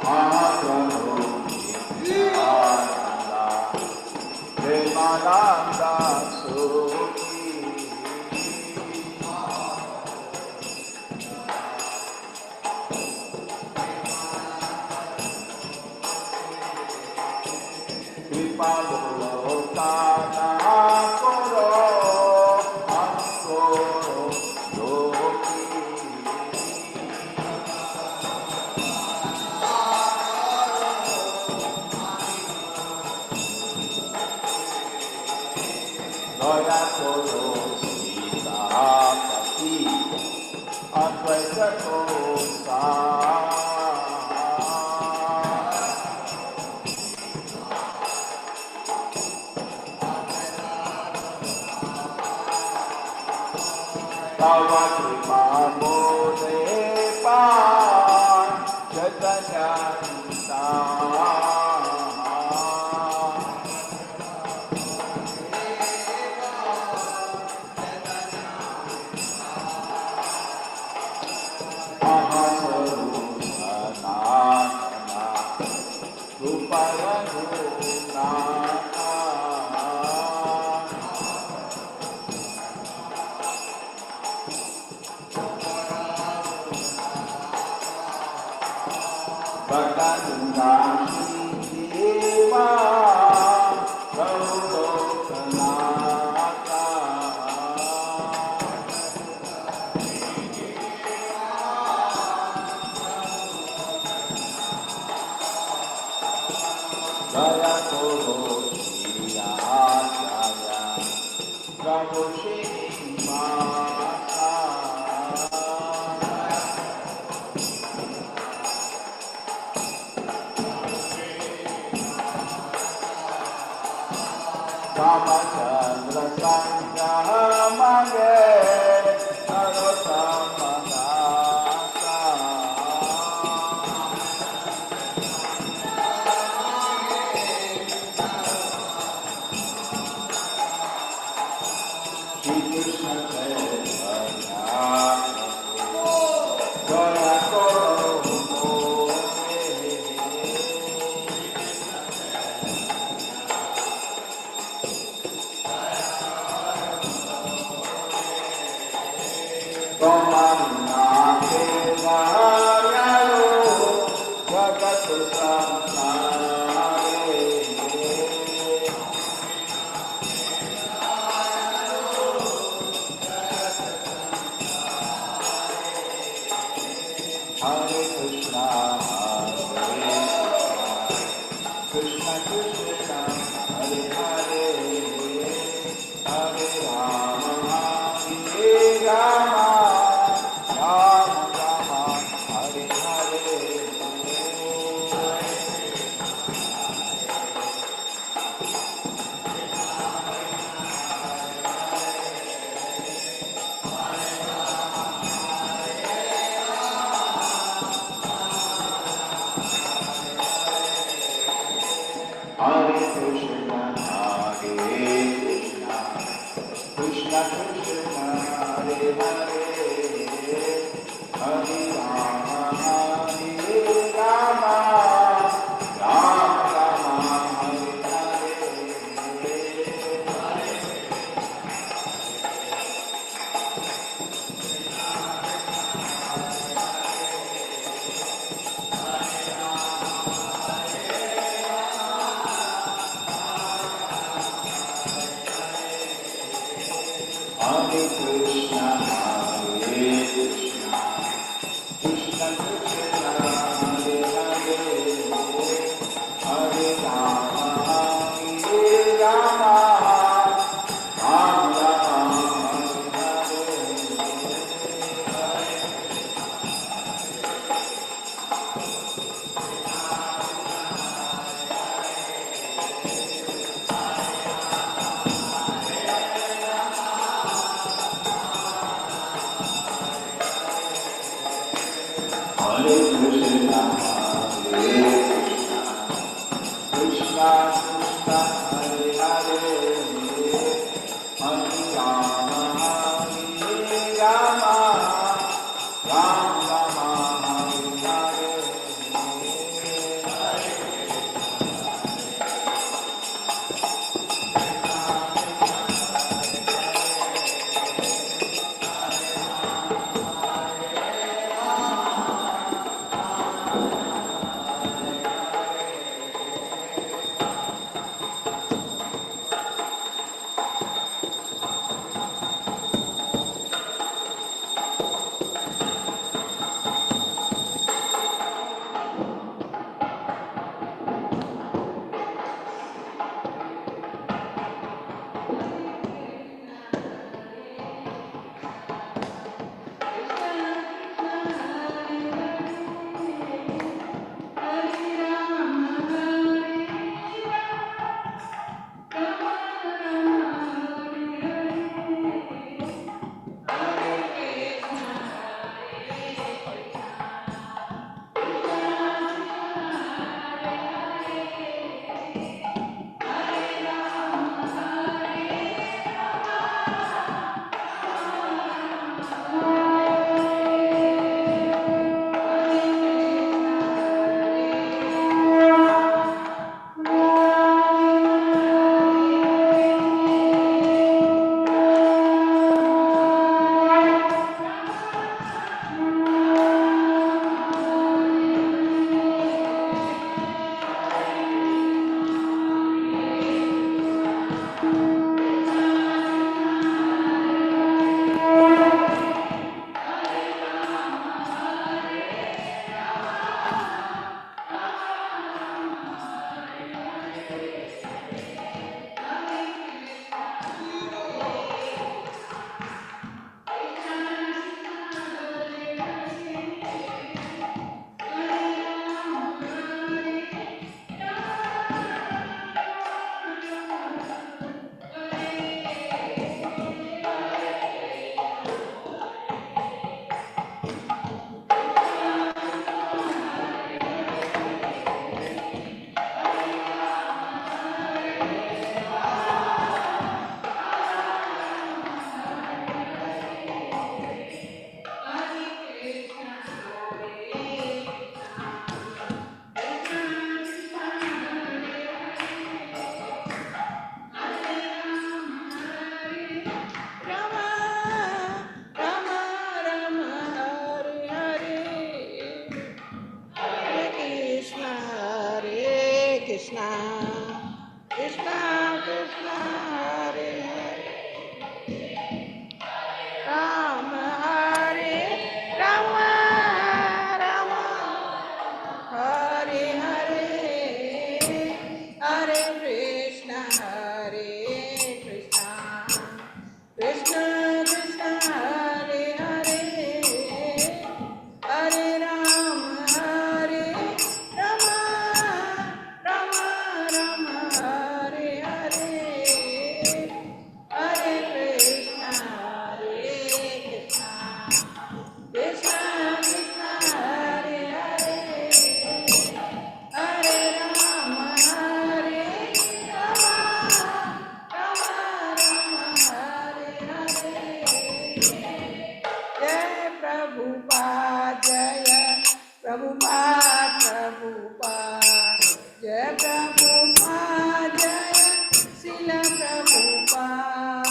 Mahaprabhu Nityananda Premananda Suki Kripaluloka Krishna, Krishna Krishna, Hare Hare, Rama Hare Rama, Rama Hare Hare, Hare Krishna, Hare Krishna, Krishna Krishna, Hare Hare, Hare Rama, Hare Rama, Rama Rama, Hare Hare, Hare Krishna, Hare Krishna, Krishna Krishna, Hare Hare, Hare Rama, Hare Rama, Rama Rama, Hare Hare. जय प्रभुपाद, जय प्रभुपाद, प्रभुपाद, जय प्रभुपाद, जय शिल प्रभुपाद,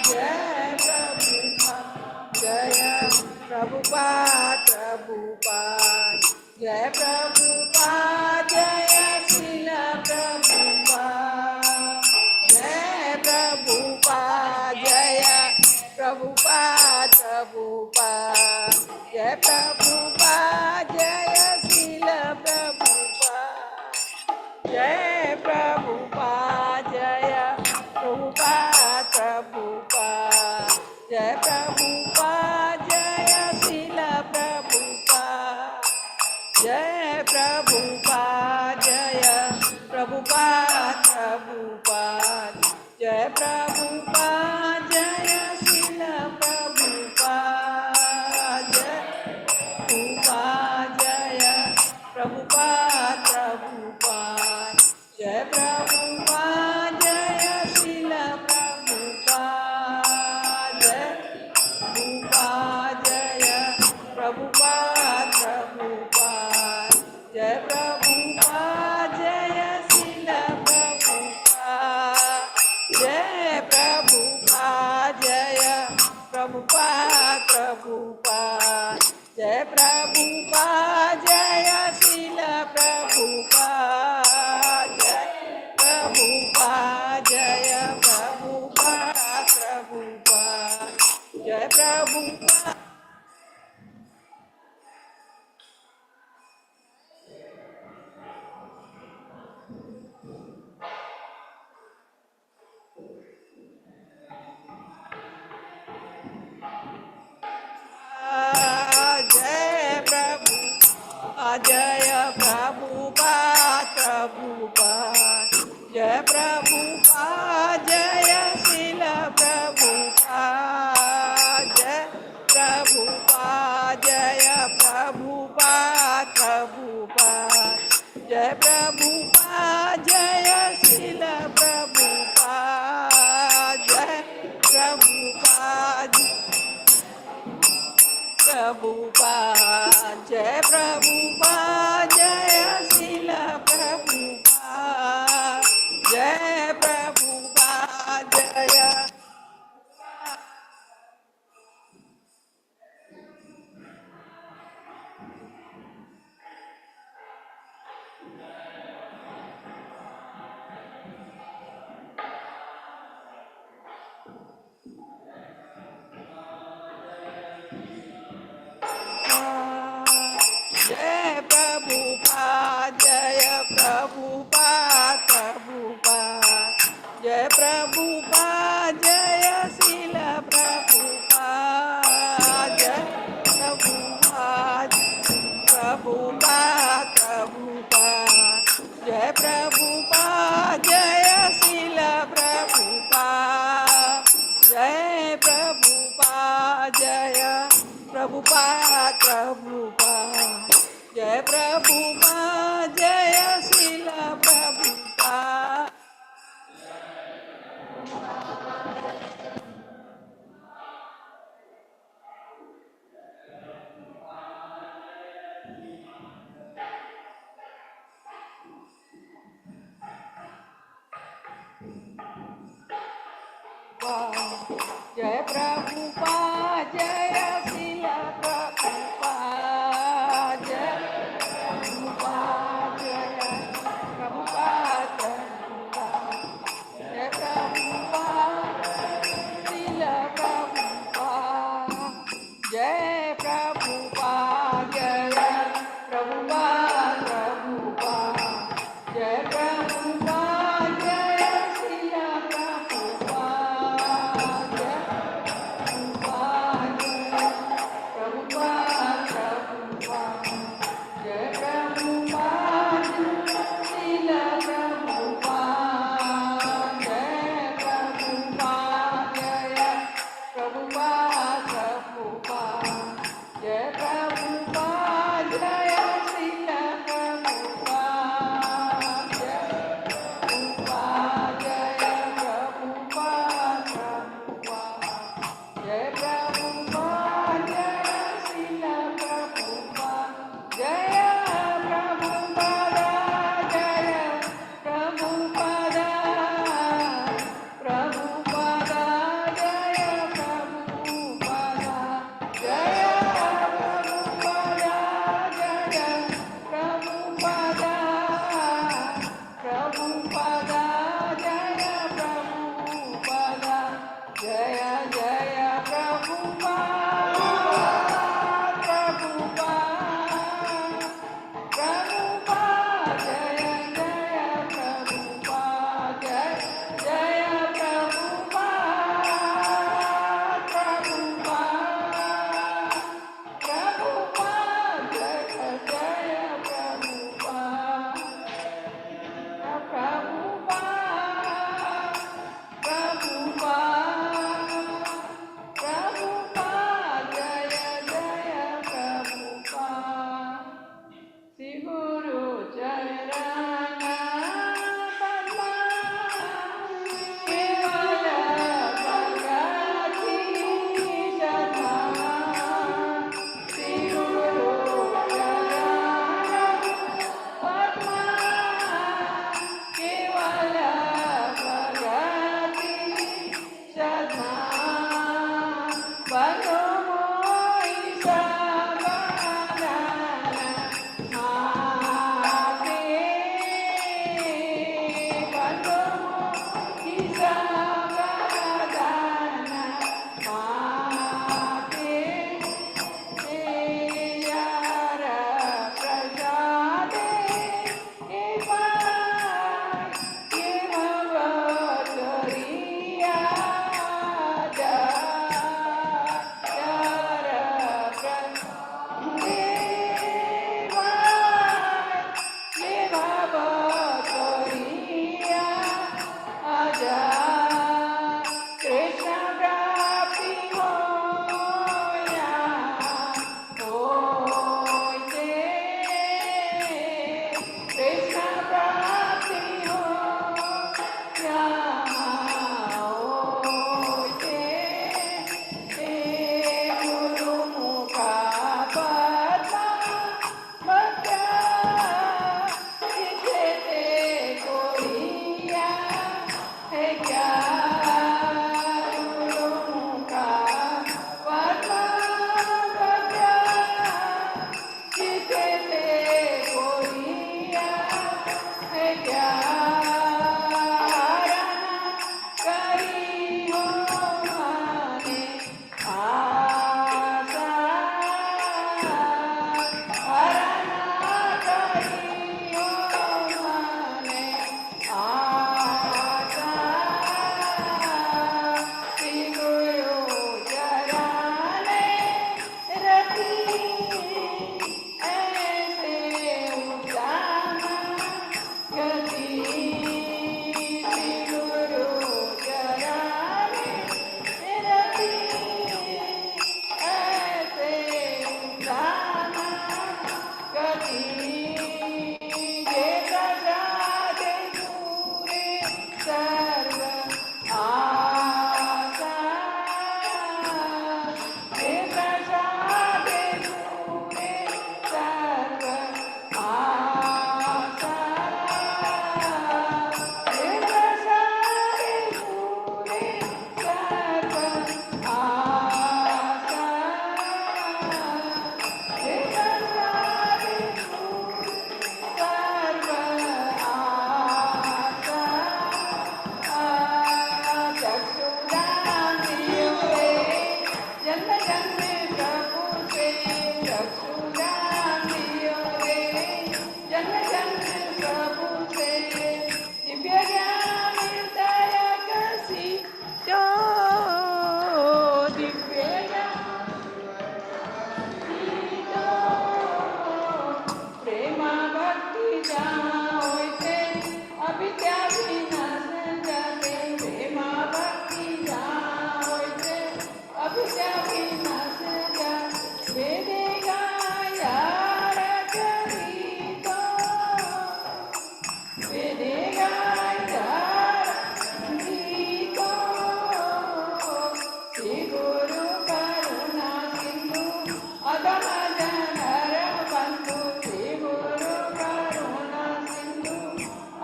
जय प्रभुपाद, जय प्रभुपाद, प्रभुपाद, जय प्रभुपाद, जय शिल प्रभुपाद, जय प्रभुपाद, जय प्रभुपाद, प्रभुपाद, जय प्रभुपाद, जय शिल प्रभुपाद, जय प्रभुपाद, जय प्रभुपाद, प्रभुपाद, जय प्रभुपाद, जय शिल प्रभुपाद, जय प्रभुपाद, जय प्रभुपाद, प्रभुपाद, जय प्रभुपाद, जय शिल प्रभुपाद, जय प्रभुपाद, जय प्रभुपाद, प्रभुपाद, जय प्रभुपाद, जय शिल प्रभुपाद, जय प्रभुपाद, जय प्रभुपाद, प्रभुपाद, जय प्रभुपाद, जय शिल प्रभुपाद, जय प्रभुपाद, जय प्रभुपाद, प्रभुपाद, जय प्रभुपाद, जय शिल प्रभुपाद, जय प्रभुपाद, जय प्रभुपाद, प्रभुपाद, जय प्रभुपाद। जय प्रभु, जय प्रभुपाद, प्रभुपाद, जय प्रभुपाद, जय शिल प्रभुपाद, जय प्रभुपाद, जय प्रभुपाद, प्रभुपाद, जय प्रभुपाद, जय शिल प्रभुपाद, जय प्रभुपाद, प्रभुपाद, जय प्रभुपाद, जय शिल प्रभुपाद, जय प्रभुपाद, जय जय प्रभुपाद, जय प्रभुपाद, प्रभुपाद, जय प्रभुपाद, जय शिल प्रभुपाद, जय प्रभुपाद, प्रभुपाद, प्रभुपाद, जय प्रभुपाद, जय शिल प्रभुपाद, जय प्रभुपाद, जय प्रभुपाद, प्रभुपाद, जय प्रभुपाद, जय शिल प्रभुपाद। जय प्रभुपाद, जय शिल प्रभुपाद,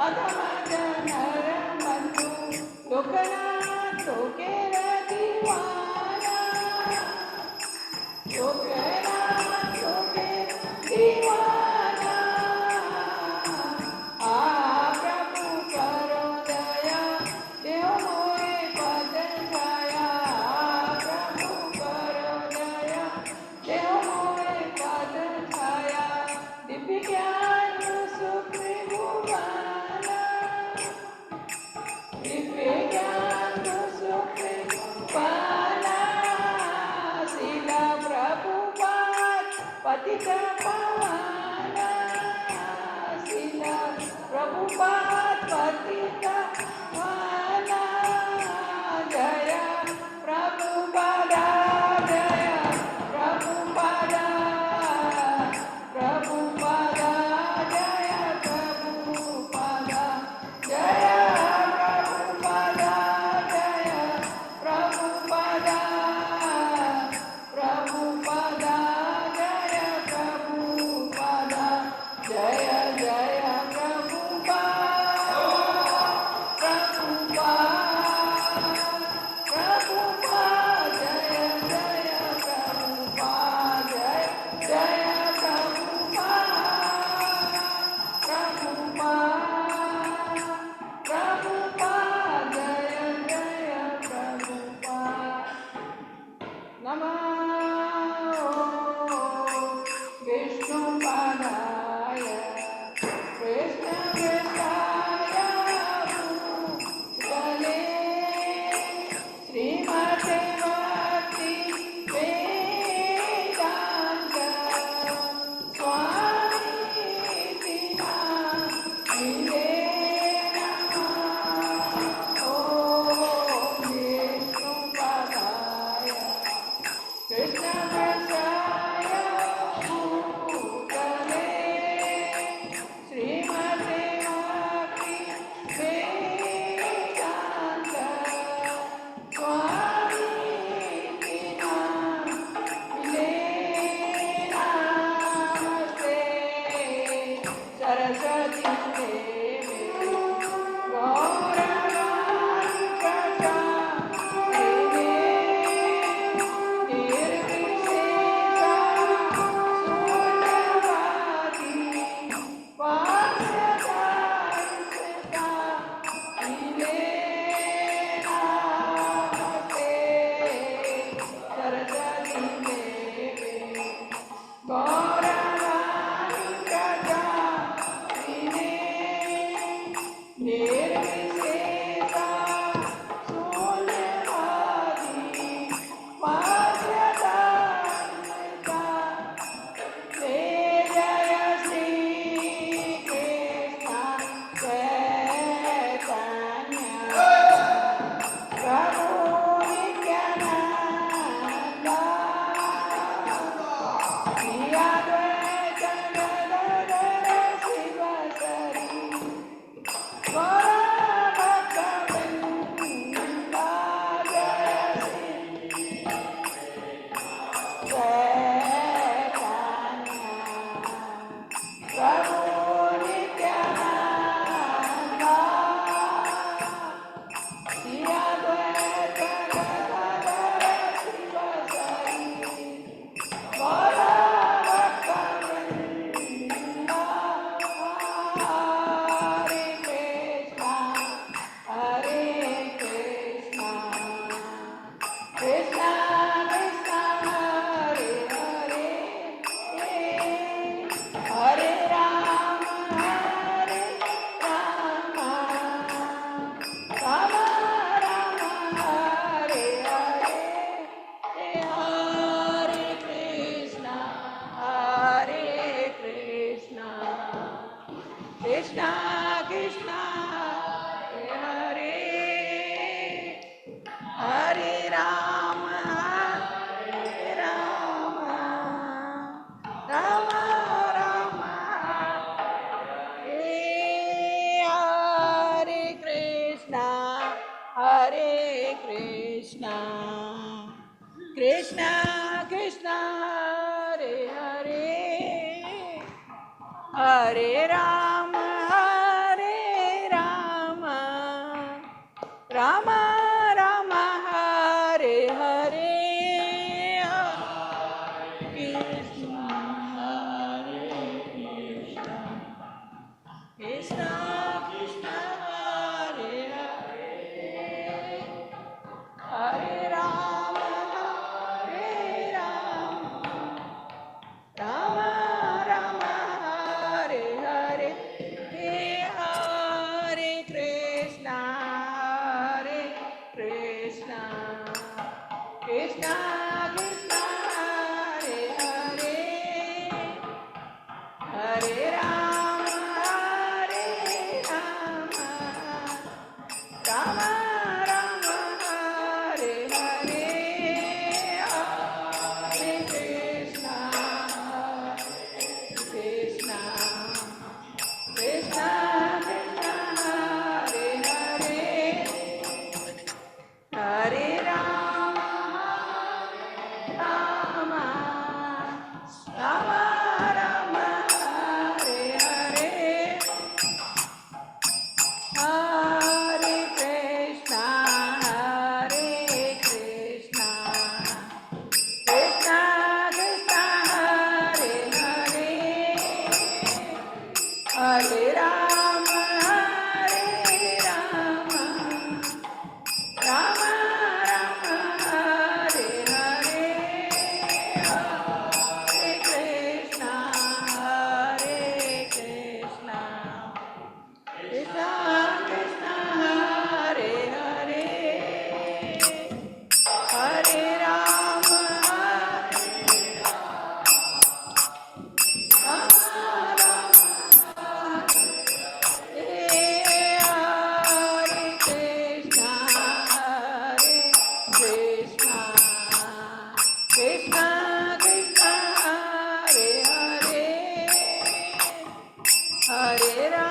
अगमद नर बंधु लोकनाथ लोकेर दीवाना लोकनाथ लोकेर दीवाना आ प्रभु करो दया देव मोए पद छाया प्रभु करो दया देव मोए पद छाया दिव्य ज्ञान सुख भुवाना दिव्य ज्ञान सुख पाना शिला प्रभुपाद पतित पावना शिला प्रभुपाद पतित पावना जय प्रभुपादा जय प्रभुपादा प्रभुपादा जय प्रभुपादा जय प्रभुपादा जय प्रभुपादा प्रभुपादा जय प्रभुपादा जय जय प्रभुपादा प्रभुपादा जय जय प्रभुपादा जय जय प्रभुपादा जय जय प्रभुपादा नमः विष्णुपादाय कृष्णकृष्णाय भूतले श्रीमते भक्ति वेदांत स्वामीति नामिने नमः ॐ विष्णुपादाय कृष्णकृष्णाय भूतले श्रीमते भक्ति वेदांत स्वामीति नामिने नमस्ते सरस्वती देवी गौरवाणी प्रचारिणे निर्विशेषा शून्यवादी वास्यदायिता इले नमस्ते सरस्वती देवी गौरवाणी प्रचारिणे निर्विशेषा शून्यवादी वास्यदायिता जय श्री कृष्ण चैतन्य प्रभु नित्यानंद श्री अद्वैत गदाधर शिवसरि गौरभक्तवृंद जय श्री चैतन्य प्रभु नित्यानंद श्री अद्वैत गदाधर शिवसरि गौरभक्तवृंद हरे कृष्णा कृष्णा कृष्णा हरे हरे हरे राम राम राम हरे हरे हरे कृष्णा कृष्णा कृष्णा हरे हरे राम राम राम हरे Krishna Krishna Krishna Hare Hare Hare Ram Hare Rama, Hare Rama, Rama Rama, Hare Hare, Hare Krishna, Krishna Krishna, Hare Hare, Hare Rama, Krishna Krishna, Hare Hare, Hare Rama.